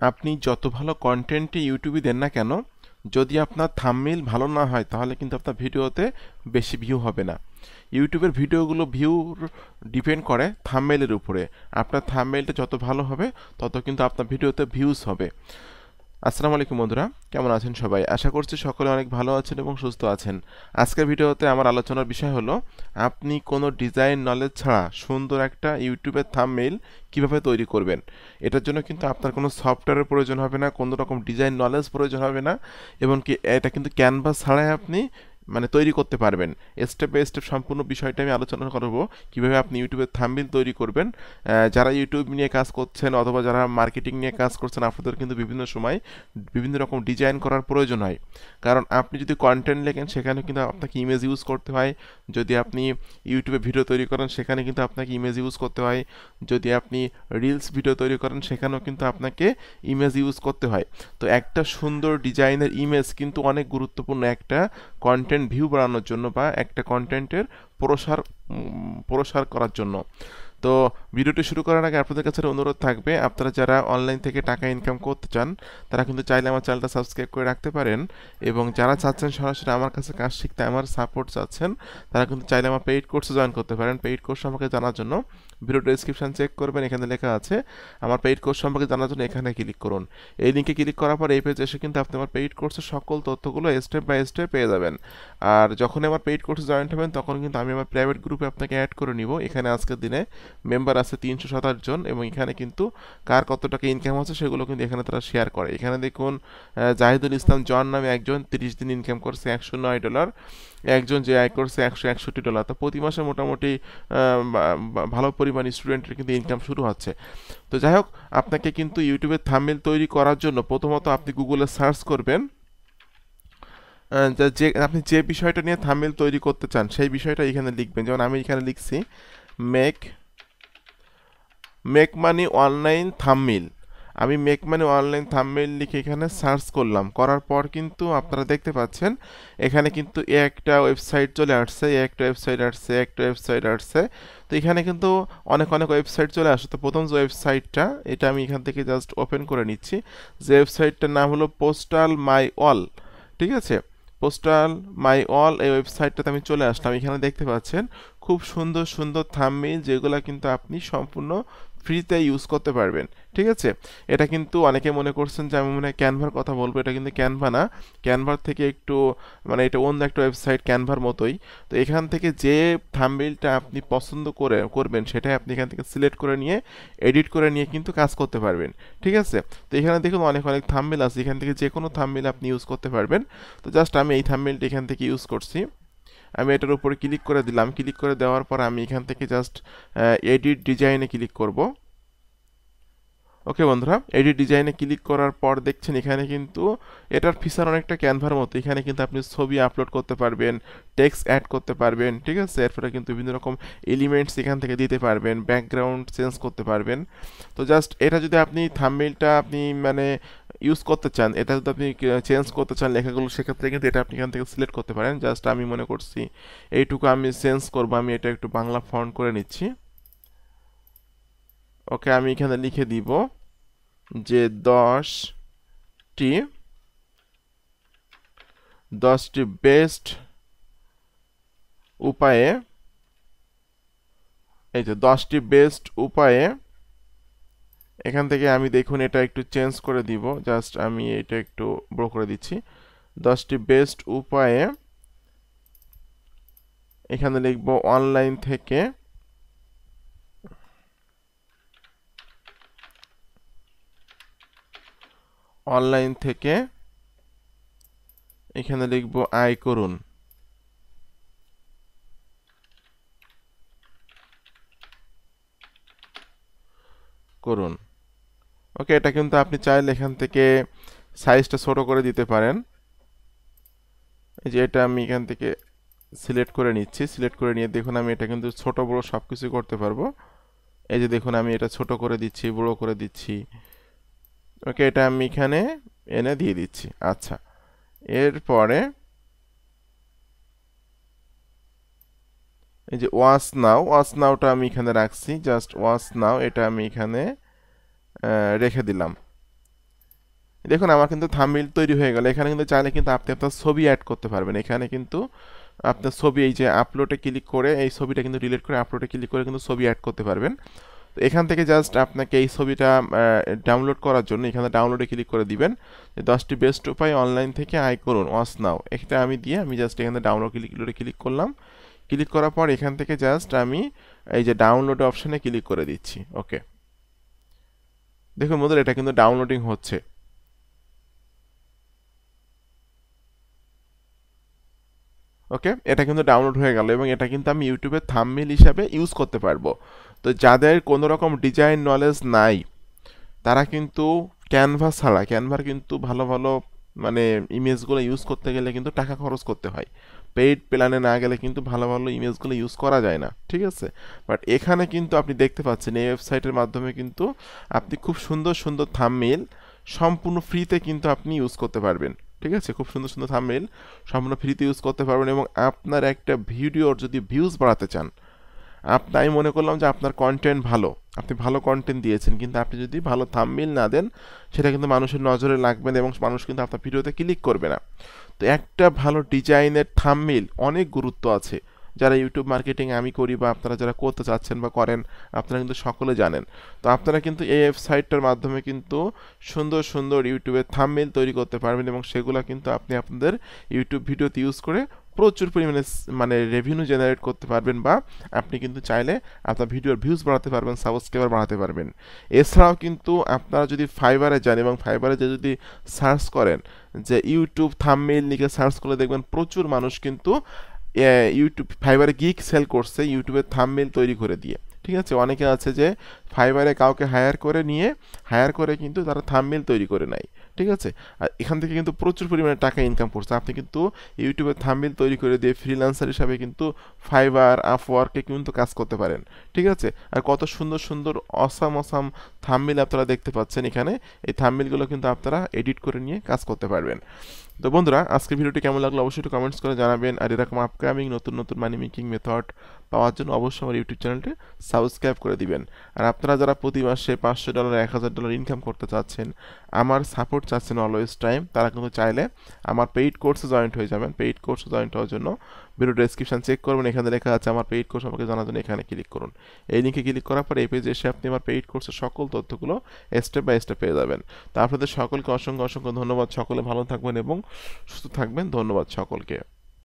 আপনি যত ভালো কন্টেন্টই ইউটিউবে দেন না কেন, যদি আপনার থাম্বনেইল ভালো না হয় তাহলে কিন্তু আপনার ভিডিওতে বেশি ভিউ হবে না। ইউটিউবের ভিডিওগুলো ভিউর ডিপেন্ড করে থাম্বনেইলের উপরে। আপনার থাম্বনেইলটা যত ভালো হবে তত কিন্তু আপনার ভিডিওতে ভিউজ হবে। আসসালামু আলাইকুম বন্ধুরা, কেমন আছেন সবাই? আশা করছি সকলে অনেক ভালো আছেন এবং সুস্থ আছেন। আজকের ভিডিওতে আমার আলোচনার বিষয় হলো আপনি কোনো ডিজাইন নলেজ ছাড়া সুন্দর একটা ইউটিউবের থাম্বনেইল কিভাবে তৈরি করবেন। এটার জন্য কিন্তু আপনার কোনো সফটওয়্যারের প্রয়োজন হবে না, কোনো রকম ডিজাইন নলেজ প্রয়োজন হবে না, এবং কি এটা কিন্তু ক্যানভাস ছাড়াই আপনি তৈরি করতে পারবেন। স্টেপ বাই স্টেপ সম্পূর্ণ বিষয়টা আমি আলোচনা করব কিভাবে আপনি ইউটিউবের থাম্বনেইল তৈরি করবেন। যারা ইউটিউব নিয়ে কাজ করছেন অথবা যারা মার্কেটিং নিয়ে কাজ করছেন, আপনাদের কিন্তু বিভিন্ন সময় বিভিন্ন রকম ডিজাইন করার প্রয়োজন হয়। কারণ আপনি যদি কন্টেন্ট লেখেন সেখানে কিন্তু আপনাকে ইমেজ ইউজ করতে হয়। যদি আপনি ইউটিউবে ভিডিও তৈরি করেন সেখানে কিন্তু আপনাকে ইমেজ ইউজ করতে হয়। যদি আপনি রিলস ভিডিও তৈরি করেন সেখানেও কিন্তু আপনাকে ইমেজ ইউজ করতে হয়। তো একটা সুন্দর ডিজাইনের ইমেজ কিন্তু অনেক গুরুত্বপূর্ণ একটা কন্টেন্ট ভিউ বাড়ানোর জন্য বা একটা কন্টেন্টের প্রসার করার জন্য। তো ভিডিওটি শুরু করার আগে আপনাদের কাছে অনুরোধ থাকবে, আপনারা যারা অনলাইন থেকে টাকা ইনকাম করতে চান তারা কিন্তু চাইলে আমার চ্যানেলটা সাবস্ক্রাইব করে রাখতে পারেন, এবং যারা চাচ্ছেন সরাসরি আমার কাছে কাজ শিখতে, আমার সাপোর্ট চাচ্ছেন, তারা কিন্তু চাইলে আমার পেইড কোর্সে জয়েন করতে পারেন। পেইড কোর্স সম্পর্কে জানার জন্য ভিডিওর ডেসক্রিপশন চেক করবেন, এখানে লেখা আছে আমার পেইড কোর্স সম্পর্কে জানার জন্য এখানে ক্লিক করুন। এই লিঙ্কে ক্লিক করার পর এই পেজে এসে কিন্তু আপনি আমার পেইড কোর্সের সকল তথ্যগুলো স্টেপ বাই স্টেপ পেয়ে যাবেন। আর যখন আমার পেইড কোর্সে জয়েন হবেন তখন কিন্তু আমি আমার প্রাইভেট গ্রুপে আপনাকে অ্যাড করে নিব। এখানে আজকের দিনে মেম্বার আছে 327 জন, এবং এখানে কিন্তু কার কত টাকা ইনকাম হচ্ছে সেগুলো কিন্তু এখানে তারা শেয়ার করে। এখানে দেখুন জাহিদুল ইসলাম জন নামে একজন 30 দিন ইনকাম করছে $109, একজন যে আয় করছে $161। তো প্রতি মাসে মোটামুটি ভালো পরিমাণ স্টুডেন্টের কিন্তু ইনকাম শুরু হচ্ছে। তো যাই হোক, আপনাকে কিন্তু ইউটিউবে থাম্বনেইল তৈরি করার জন্য প্রথমত আপনি গুগলে সার্চ করবেন যে আপনি যে বিষয়টা নিয়ে থাম্বনেইল তৈরি করতে চান সেই বিষয়টা এখানে লিখবেন। যেমন আমি এখানে লিখছি make make money online thumbnail. আমি মেক মানি অনলাইন থাম্বনেইল লিখে এখানে সার্চ করলাম, করার পর কিন্তু আপনারা দেখতে পাচ্ছেন এখানে কিন্তু একটা ওয়েবসাইট চলে আসছে, একটা ওয়েবসাইট আসছে, একটা ওয়েবসাইট আসছে। তো এখানে কিন্তু অনেক অনেক ওয়েবসাইট চলে আসে। তো প্রথম যে ওয়েবসাইটটা, এটা আমি এখান থেকে জাস্ট ওপেন করে নিচ্ছি। যে ওয়েবসাইটটার নাম হলো পোস্টাল মাই অল। ঠিক আছে, পোস্টাল মাই অল এই ওয়েবসাইটটাতে আমি চলে আসলাম। এখানে দেখতে পাচ্ছেন খুব সুন্দর সুন্দর থাম্বনেইল, যেগুলো কিন্তু আপনি সম্পূর্ণ ফ্রিতে ইউজ করতে পারবেন। ঠিক আছে, এটা কিন্তু অনেকে মনে করছেন যে আমি মনে হয় ক্যানভার কথা বলবো, এটা কিন্তু ক্যানভা না। ক্যানভার থেকে একটু এটা অন্য একটা ওয়েবসাইট, ক্যানভার মতোই। তো এখান থেকে যে থাম্বনেইলটা আপনি পছন্দ করবেন সেটাই আপনি এখান থেকে সিলেক্ট করে নিয়ে এডিট করে নিয়ে কিন্তু কাজ করতে পারবেন। ঠিক আছে, তো এখানে দেখুন অনেক অনেক থাম্বনেইল আছে, এখান থেকে যে কোনো থাম্বনেইল আপনি ইউজ করতে পারবেন। তো জাস্ট আমি এই থাম্বনেইলটা এখান থেকে ইউজ করছি। আমি এটার উপরে ক্লিক করে দিলাম। ক্লিক করে দেওয়ার পর আমি এখান থেকে জাস্ট এডিট ডিজাইনে ক্লিক করব। ওকে বন্ধুরা, এডিট ডিজাইনে ক্লিক করার পর দেখছেন এখানে কিন্তু এটার ফিচার অনেকটা ক্যানভার মতো। এখানে কিন্তু আপনি ছবি আপলোড করতে পারবেন, টেক্সট অ্যাড করতে পারবেন। ঠিক আছে, এরপরে কিন্তু বিভিন্ন রকম এলিমেন্টস এখান থেকে দিতে পারবেন, ব্যাকগ্রাউন্ড চেঞ্জ করতে পারবেন। তো জাস্ট এটা যদি আপনি থাম্বনেইলটা আপনি ইউজ করতে চান, এটা যদি আপনি চেঞ্জ করতে চান লেখাগুলো, সেক্ষেত্রে কিন্তু এটা আপনি এখান থেকে সিলেক্ট করতে পারেন। জাস্ট আমি মনে করছি এইটুকু আমি চেঞ্জ করবো, আমি এটা একটু বাংলা ফন্ট করে নিচ্ছি। ওকে, আমি এখানে লিখে দিব যে 10টি বেস্ট উপায়ে, এই যে 10টি বেস্ট উপায়ে, এখান থেকে আমি দেখুন এটা একটু চেঞ্জ করে দিব। জাস্ট আমি এটা একটু বড় করে দিচ্ছি। 10টি বেস্ট উপায়ে, এখানে লিখব অনলাইন থেকে এখানে লিখব আয় করুন। ওকে, এটা কিন্তু আপনি চাইলে এখান থেকে সাইজটা ছোট করে দিতে পারেন। এই যে এটা আমি এখান থেকে সিলেক্ট করে নিচ্ছি। সিলেক্ট করে নিয়ে দেখুন আমি এটা কিন্তু ছোট বড় সব কিছু করতে পারবো। এই যে দেখুন আমি এটা ছোট করে দিচ্ছি, বড় করে দিচ্ছি। ওকে, এটা আমি এখানে এনে দিয়ে দিচ্ছি। আচ্ছা, এরপরে এই যে ওয়াচ নাওটা আমি এখানে রাখছি। জাস্ট ওয়াচ নাও এটা আমি এখানে রেখে দিলাম। দেখুন আমার কিন্তু থাম্বনেইল তৈরি হয়ে গেল। এখানে কিন্তু চাইলে কিন্তু আপনি আপনার ছবি অ্যাড করতে পারবেন। এখানে কিন্তু আপনার ছবি এই যে আপলোডে ক্লিক করে এই ছবিটা কিন্তু ডিলিট করে আপলোডে ক্লিক করে কিন্তু ছবি অ্যাড করতে পারবেন। তো এখান থেকে জাস্ট আপনাকে এই ছবিটা ডাউনলোড করার জন্য এখানে ডাউনলোডে ক্লিক করে দিবেন। 10টি বেস্ট উপায় অনলাইন থেকে আয় করুন, ওয়াচ নাও। এটা আমি দিয়ে আমি জাস্ট এখানে ডাউনলোড ক্লিক করলাম। ক্লিক করার পর এখান থেকে জাস্ট আমি এই যে ডাউনলোড অপশনে ক্লিক করে দিচ্ছি। ওকে, দেখুন বন্ধুরা এটা কিন্তু ডাউনলোডিং হচ্ছে। ওকে, এটা কিন্তু ডাউনলোড হয়ে গেল এবং এটা কিন্তু আমি ইউটিউবে থাম্বনেইল হিসাবে ইউজ করতে পারবো। তো যাদের কোনো রকম ডিজাইন নলেজ নাই তারা কিন্তু ক্যানভা ছাড়া, ক্যানভার কিন্তু ভালো ভালো মানে ইমেজগুলো ইউজ করতে গেলে কিন্তু টাকা খরচ করতে হয়। পেইড প্ল্যানে না গেলে কিন্তু ভালো ভালো ইমেজগুলো ইউজ করা যায় না, ঠিক আছে। বাট এখানে কিন্তু আপনি দেখতে পাচ্ছেন এই ওয়েবসাইটের মাধ্যমে কিন্তু আপনি খুব সুন্দর সুন্দর থাম্বনেইল সম্পূর্ণ ফ্রিতে কিন্তু আপনি ইউজ করতে পারবেন। ঠিক আছে, খুব সুন্দর সুন্দর থাম্বনেইল সম্পূর্ণ ফ্রিতে ইউজ করতে পারবেন এবং আপনার একটা ভিডিওর যদি ভিউজ বাড়াতে চান, আমি মনে করলাম যে আপনার কন্টেন্ট ভালো, আপনি ভালো কন্টেন্ট দিয়েছেন, কিন্তু আপনি যদি ভালো থাম্বনেইল না দেন সেটা কিন্তু মানুষের নজরে লাগবে না এবং মানুষ কিন্তু আপনার ভিডিওতে ক্লিক করবে না। তো একটা ভালো ডিজাইনের থাম্বনেইল অনেক গুরুত্ব আছে। যারা ইউটিউব মার্কেটিং আমি করি বা আপনারা যারা করতে চাচ্ছেন বা করেন আপনারা কিন্তু সকলে জানেন। তো আপনারা কিন্তু এই ওয়েবসাইটটার মাধ্যমে কিন্তু সুন্দর সুন্দর ইউটিউবের থাম্বনেইল তৈরি করতে পারবেন এবং সেগুলো কিন্তু আপনি আপনাদের ইউটিউব ভিডিওতে ইউজ করে প্রচুর পরিমাণে মানে রেভিনিউ জেনারেট করতে পারবেন বা আপনি কিন্তু চাইলে আপনার ভিডিওর ভিউজ বাড়াতে পারবেন, সাবস্ক্রাইবার বাড়াতে পারবেন। এছাড়াও কিন্তু আপনারা যদি ফাইবারে যান এবং ফাইবারে যদি সার্চ করেন যে ইউটিউব থাম্বনেইল লিখে সার্চ করলে দেখবেন প্রচুর মানুষ কিন্তু ইউটিউব ফাইবারে গিগ সেল করছে ইউটিউবের থাম্বনেইল তৈরি করে দিয়ে। ঠিক আছে, অনেকে আছে যে ফাইবারে কাউকে হায়ার করে কিন্তু তারা থাম্বনেইল তৈরি করে নেয়। ঠিক আছে, আর এখান থেকে কিন্তু প্রচুর পরিমাণে টাকা ইনকাম করছে। আপনি কিন্তু ইউটিউবে থাম্বনেইল তৈরি করে দিয়ে ফ্রিল্যান্সার হিসাবে কিন্তু ফাইবার আপওয়ার্কে কিন্তু কাজ করতে পারেন। ঠিক আছে, আর কত সুন্দর সুন্দর অসাম থাম্বনেইল আপনারা দেখতে পাচ্ছেন এখানে। এই থাম্বনেইলগুলো কিন্তু আপনারা এডিট করে নিয়ে কাজ করতে পারবেন। তো বন্ধুরা আজকের ভিডিওটি কেমন লাগলো অবশ্যই একটু কমেন্টস করে জানাবেন। আর এরকম আপকামিং নতুন নতুন মানি মেকিং মেথড পাওয়ার জন্য অবশ্যই আমার ইউটিউব চ্যানেলটি সাবস্ক্রাইব করে দিবেন। আর আপনারা যারা প্রতি মাসে $500 $1000 ইনকাম করতে চাচ্ছেন, আমার সাপোর্ট চাচ্ছেন অলওয়েজ টাইম, তারা কিন্তু চাইলে আমার পেইড কোর্সে জয়েন্ট হয়ে যাবেন। পেইড কোর্সে জয়েন্ট হওয়ার জন্য ভিডিও ডেসক্রিপশন চেক করবেন, এখানে লেখা আছে আমার পেইড কোর্স আমাকে জানার জন্য এখানে ক্লিক করুন। এই লিঙ্কে ক্লিক করার পর এই পেজে এসে আপনি আমার পেইড কোর্সের সকল তথ্যগুলো স্টেপ বাই স্টেপ পেয়ে যাবেন। তা আপনাদের সকলকে অসংখ্য অসংখ্য ধন্যবাদ। সকলে ভালো থাকবেন এবং সুস্থ থাকবেন। ধন্যবাদ সকলকে।